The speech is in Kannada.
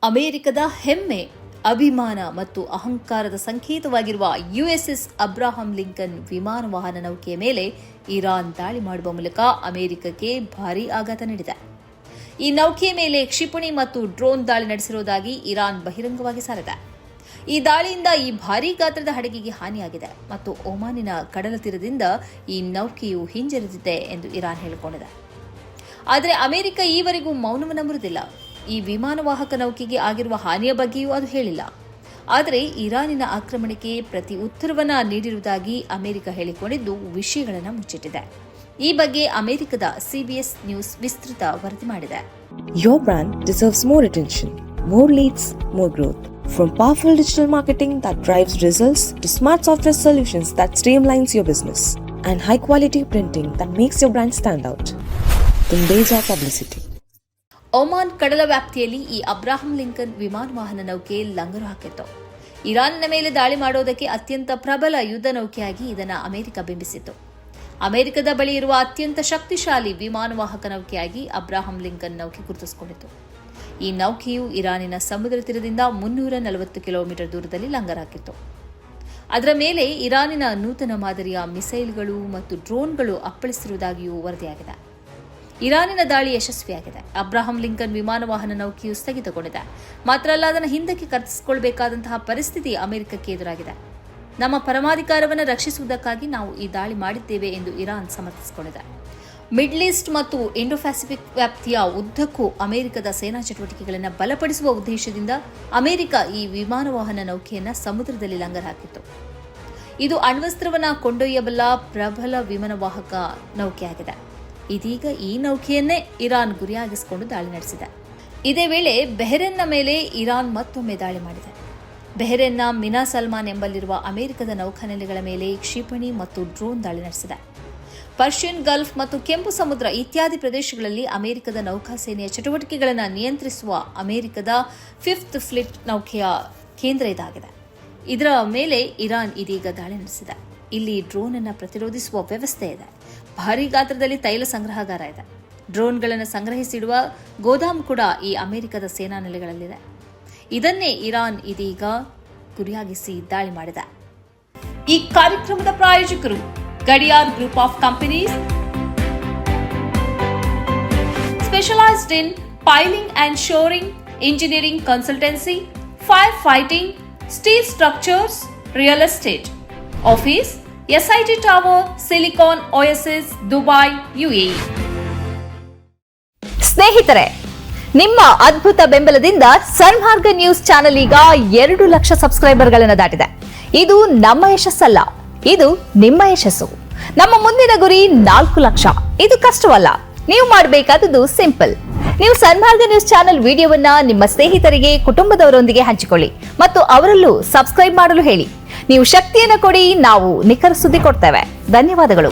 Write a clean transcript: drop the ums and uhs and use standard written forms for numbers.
ಅಮೆರಿಕದ ಹೆಮ್ಮೆ, ಅಭಿಮಾನ ಮತ್ತು ಅಹಂಕಾರದ ಸಂಕೇತವಾಗಿರುವ ಯುಎಸ್ಎಸ್ ಅಬ್ರಹಾಂ ಲಿಂಕನ್ ವಿಮಾನ ವಾಹನ ನೌಕೆಯ ಮೇಲೆ ಇರಾನ್ ದಾಳಿ ಮಾಡುವ ಮೂಲಕ ಅಮೆರಿಕಕ್ಕೆ ಭಾರೀ ಆಘಾತ ನೀಡಿದೆ. ಈ ನೌಕೆಯ ಮೇಲೆ ಕ್ಷಿಪಣಿ ಮತ್ತು ಡ್ರೋನ್ ದಾಳಿ ನಡೆಸಿರುವುದಾಗಿ ಇರಾನ್ ಬಹಿರಂಗವಾಗಿ ಸಾರಿದೆ. ಈ ದಾಳಿಯಿಂದ ಈ ಭಾರೀ ಗಾತ್ರದ ಹಡಗಿಗೆ ಹಾನಿಯಾಗಿದೆ ಮತ್ತು ಒಮಾನಿನ ಕಡಲ ತೀರದಿಂದ ಈ ನೌಕೆಯು ಹಿಂಜರಿದಿದೆ ಎಂದು ಇರಾನ್ ಹೇಳಿಕೊಂಡಿದೆ. ಆದರೆ ಅಮೆರಿಕ ಈವರೆಗೂ ಮೌನವನ್ನು ಮುರಿದಿಲ್ಲ. ಈ ವಿಮಾನವಾಹಕ ನೌಕೆಗೆ ಆಗಿರುವ ಹಾನಿಯ ಬಗ್ಗೆಯೂ ಅದು ಹೇಳಿಲ್ಲ. ಆದರೆ ಇರಾನಿನ ಆಕ್ರಮಣಕ್ಕೆ ಪ್ರತಿ ಉತ್ತರವನ್ನ ನೀಡಿರುವುದಾಗಿ ಅಮೆರಿಕ ಹೇಳಿಕೊಂಡಿದ್ದು ವಿಷಯಗಳನ್ನು ಮುಚ್ಚಿಟ್ಟಿದೆ. ಈ ಬಗ್ಗೆ ಅಮೆರಿಕದ ಸಿಬಿಎಸ್ ನ್ಯೂಸ್ ವಿಸ್ತೃತ ವರದಿ ಮಾಡಿದೆ. Your brand deserves more attention, more leads, more growth. From powerful digital marketing that drives results to smart software solutions that streamlines your business and high quality printing that makes your brand stand out. Tundeja Publicity. Oman ಕಡಲ ವ್ಯಾಪ್ತಿಯಲ್ಲಿ ಈ ಅಬ್ರಹಾಂ ಲಿಂಕನ್ ವಿಮಾನ ವಾಹನ ನೌಕೆ ಲಂಗರು ಹಾಕಿತ್ತು. ಇರಾನ್ನ ಮೇಲೆ ದಾಳಿ ಮಾಡೋದಕ್ಕೆ ಅತ್ಯಂತ ಪ್ರಬಲ ಯುದ್ಧ ನೌಕೆಯಾಗಿ ಇದನ್ನು ಅಮೆರಿಕ ಬಿಂಬಿಸಿತ್ತು. ಅಮೆರಿಕದ ಬಳಿ ಇರುವ ಅತ್ಯಂತ ಶಕ್ತಿಶಾಲಿ ವಿಮಾನವಾಹಕ ನೌಕೆಯಾಗಿ ಅಬ್ರಹಾಂ ಲಿಂಕನ್ ನೌಕೆ ಗುರುತಿಸಿಕೊಂಡಿತು. ಈ ನೌಕೆಯು ಇರಾನಿನ ಸಮುದ್ರ ತೀರದಿಂದ 340 ಕಿಲೋಮೀಟರ್ ದೂರದಲ್ಲಿ ಲಂಗರ್ ಹಾಕಿತ್ತು. ಅದರ ಮೇಲೆ ಇರಾನಿನ ನೂತನ ಮಾದರಿಯ ಮಿಸೈಲ್ಗಳು ಮತ್ತು ಡ್ರೋನ್ಗಳು ಅಪ್ಪಳಿಸಿರುವುದಾಗಿಯೂ ವರದಿಯಾಗಿದೆ. ಇರಾನಿನ ದಾಳಿ ಯಶಸ್ವಿಯಾಗಿದೆ. ಅಬ್ರಹಾಂ ಲಿಂಕನ್ ವಿಮಾನ ವಾಹನ ನೌಕೆಯು ಸ್ಥಗಿತಗೊಂಡಿದೆ. ಮಾತ್ರ ಅಲ್ಲ, ಅದನ್ನು ಹಿಂದಕ್ಕೆ ಕರೆಸಿಕೊಳ್ಳಬೇಕಾದಂತಹ ಪರಿಸ್ಥಿತಿ ಅಮೆರಿಕಕ್ಕೆ ಎದುರಾಗಿದೆ. ನಮ್ಮ ಪರಮಾಧಿಕಾರವನ್ನು ರಕ್ಷಿಸುವುದಕ್ಕಾಗಿ ನಾವು ಈ ದಾಳಿ ಮಾಡಿದ್ದೇವೆ ಎಂದು ಇರಾನ್ ಸಮರ್ಥಿಸಿಕೊಂಡಿದೆ. ಮಿಡ್ಲ್ ಈಸ್ಟ್ ಮತ್ತು ಇಂಡೋ ಪೆಸಿಫಿಕ್ ವ್ಯಾಪ್ತಿಯ ಉದ್ದಕ್ಕೂ ಅಮೆರಿಕದ ಸೇನಾ ಚಟುವಟಿಕೆಗಳನ್ನು ಬಲಪಡಿಸುವ ಉದ್ದೇಶದಿಂದ ಅಮೆರಿಕ ಈ ವಿಮಾನ ವಾಹನ ನೌಕೆಯನ್ನು ಸಮುದ್ರದಲ್ಲಿ ಲಂಗರ್ ಹಾಕಿತ್ತು. ಇದು ಅಣ್ವಸ್ತ್ರವನ್ನು ಕೊಂಡೊಯ್ಯಬಲ್ಲ ಪ್ರಬಲ ವಿಮಾನವಾಹಕ ನೌಕೆಯಾಗಿದೆ. ಇದೀಗ ಈ ನೌಕೆಯನ್ನೇ ಇರಾನ್ ಗುರಿಯಾಗಿಸಿಕೊಂಡು ದಾಳಿ ನಡೆಸಿದೆ. ಇದೇ ವೇಳೆ ಬೆಹ್ರೇನ್ನ ಮೇಲೆ ಇರಾನ್ ಮತ್ತೊಮ್ಮೆ ದಾಳಿ ಮಾಡಿದೆ. ಬೆಹ್ರೇನ್ನ ಮಿನಾ ಸಲ್ಮಾನ್ ಎಂಬಲ್ಲಿರುವ ಅಮೆರಿಕದ ನೌಕಾನೆಲೆಗಳ ಮೇಲೆ ಕ್ಷಿಪಣಿ ಮತ್ತು ಡ್ರೋನ್ ದಾಳಿ ನಡೆಸಿದೆ. ಪರ್ಷಿಯನ್ ಗಲ್ಫ್ ಮತ್ತು ಕೆಂಪು ಸಮುದ್ರ ಇತ್ಯಾದಿ ಪ್ರದೇಶಗಳಲ್ಲಿ ಅಮೆರಿಕದ ನೌಕಾಸೇನೆಯ ಚಟುವಟಿಕೆಗಳನ್ನು ನಿಯಂತ್ರಿಸುವ ಅಮೆರಿಕದ 5th ಫ್ಲೀಟ್ ನೌಕೆಯ ಕೇಂದ್ರ ಇದಾಗಿದೆ. ಇದರ ಮೇಲೆ ಇರಾನ್ ಇದೀಗ ದಾಳಿ ನಡೆಸಿದೆ. ಇಲ್ಲಿ ಡ್ರೋನ್ ಅನ್ನು ಪ್ರತಿರೋಧಿಸುವ ವ್ಯವಸ್ಥೆ ಇದೆ. ಭಾರೀ ಗಾತ್ರದಲ್ಲಿ ತೈಲ ಸಂಗ್ರಹಾಗಾರ ಇದೆ. ಡ್ರೋನ್ಗಳನ್ನು ಸಂಗ್ರಹಿಸಿಡುವ ಗೋದಾಮು ಕೂಡ ಈ ಅಮೆರಿಕದ ಸೇನಾ ನೆಲೆಗಳಲ್ಲಿದೆ. ಇದನ್ನೇ ಇರಾನ್ ಇದೀಗ ಗುರಿಯಾಗಿಸಿ ದಾಳಿ ಮಾಡಿದೆ. ಈ ಕಾರ್ಯಕ್ರಮದ ಪ್ರಾಯೋಜಕರು Gadiyar group of companies, specialised in piling and shoring, engineering consultancy, fire fighting, steel structures, real estate. Office SIT tower, silicon OSS, Dubai, UAE. ಸ್ನೇಹಿತರೆ, ನಿಮ್ಮ ಅದ್ಭುತ ಬೆಂಬಲದಿಂದ ಸನ್ಮಾರ್ಗ ನ್ಯೂಸ್ ಚಾನೆಲ್ ಈಗ 2 ಲಕ್ಷ ಸಬ್ಸ್ಕ್ರೈಬರ್ಗಳನ್ನು ದಾಟಿದೆ. ಇದು ನಮ್ಮ ಯಶಸ್ಸಲ್ಲ, ಇದು ನಿಮ್ಮ ಯಶಸ್ಸು. ನಮ್ಮ ಮುಂದಿನ ಗುರಿ 4 ಲಕ್ಷ. ಇದು ಕಷ್ಟವಲ್ಲ. ನೀವು ಮಾಡಬೇಕಾದದ್ದು ಸಿಂಪಲ್. ನೀವು ಸನ್ಮಾರ್ಗ ನ್ಯೂಸ್ ಚಾನೆಲ್ ವಿಡಿಯೋವನ್ನ ನಿಮ್ಮ ಸ್ನೇಹಿತರಿಗೆ, ಕುಟುಂಬದವರೊಂದಿಗೆ ಹಂಚಿಕೊಳ್ಳಿ ಮತ್ತು ಅವರಲ್ಲೂ ಸಬ್ಸ್ಕ್ರೈಬ್ ಮಾಡಲು ಹೇಳಿ. ನೀವು ಶಕ್ತಿಯನ್ನು ಕೊಡಿ, ನಾವು ನಿಖರ ಸುದ್ದಿ ಕೊಡ್ತೇವೆ. ಧನ್ಯವಾದಗಳು.